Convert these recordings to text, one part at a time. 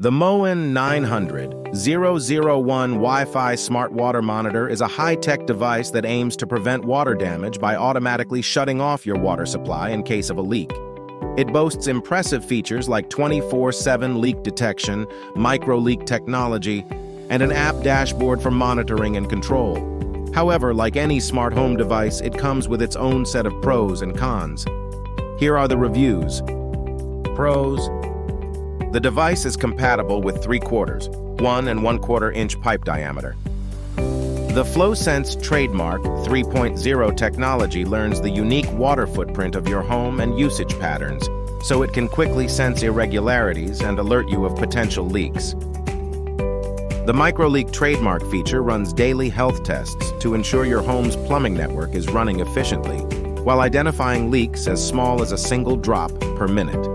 The Moen 900-001 Wi-Fi Smart Water Monitor is a high-tech device that aims to prevent water damage by automatically shutting off your water supply in case of a leak. It boasts impressive features like 24/7 leak detection, micro-leak technology, and an app dashboard for monitoring and control. However, like any smart home device, it comes with its own set of pros and cons. Here are the reviews. Pros. The device is compatible with 3/4, 1 1/4 inch pipe diameter. The FlowSense trademark 3.0 technology learns the unique water footprint of your home and usage patterns, so it can quickly sense irregularities and alert you of potential leaks. The micro-leak trademark feature runs daily health tests to ensure your home's plumbing network is running efficiently, while identifying leaks as small as a single drop per minute.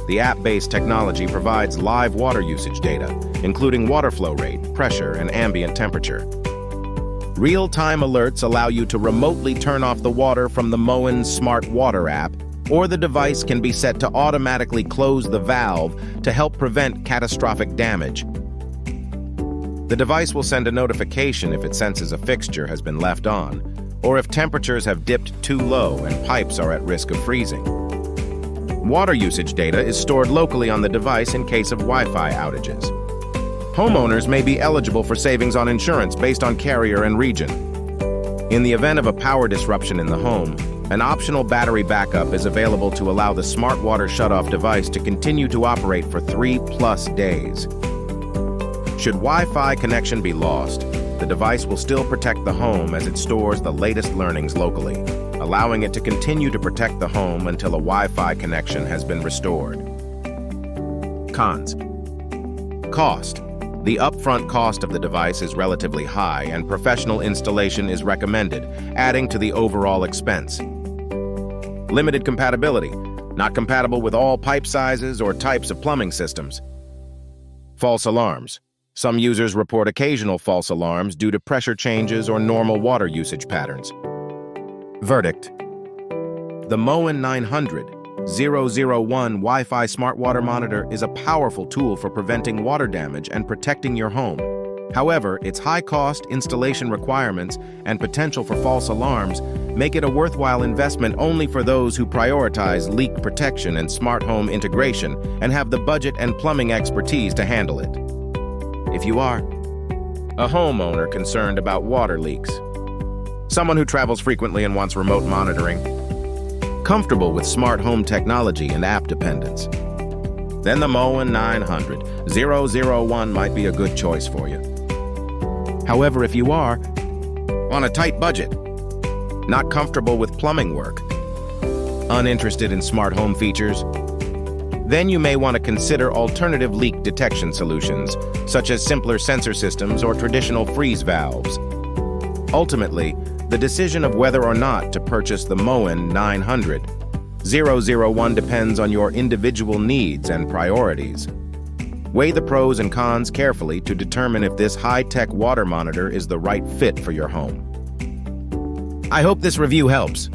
The app-based technology provides live water usage data, including water flow rate, pressure, and ambient temperature. Real-time alerts allow you to remotely turn off the water from the Moen Smart Water app, or the device can be set to automatically close the valve to help prevent catastrophic damage. The device will send a notification if it senses a fixture has been left on, or if temperatures have dipped too low and pipes are at risk of freezing. Water usage data is stored locally on the device in case of Wi-Fi outages. Homeowners may be eligible for savings on insurance based on carrier and region. In the event of a power disruption in the home, an optional battery backup is available to allow the smart water shutoff device to continue to operate for 3+ days. Should Wi-Fi connection be lost, the device will still protect the home as it stores the latest learnings locally, allowing it to continue to protect the home until a Wi-Fi connection has been restored. Cons. Cost. The upfront cost of the device is relatively high and professional installation is recommended, adding to the overall expense. Limited compatibility. Not compatible with all pipe sizes or types of plumbing systems. False alarms. Some users report occasional false alarms due to pressure changes or normal water usage patterns. Verdict. The Moen 900-001 Wi-Fi Smart Water Monitor is a powerful tool for preventing water damage and protecting your home. However, its high-cost installation requirements and potential for false alarms make it a worthwhile investment only for those who prioritize leak protection and smart home integration and have the budget and plumbing expertise to handle it. If you are a homeowner concerned about water leaks, someone who travels frequently and wants remote monitoring, comfortable with smart home technology and app dependence, then the Moen 900-001 might be a good choice for you. However, if you are on a tight budget, not comfortable with plumbing work, uninterested in smart home features, then you may want to consider alternative leak detection solutions, such as simpler sensor systems or traditional freeze valves. Ultimately, the decision of whether or not to purchase the Moen 900-001 depends on your individual needs and priorities. Weigh the pros and cons carefully to determine if this high-tech water monitor is the right fit for your home. I hope this review helps.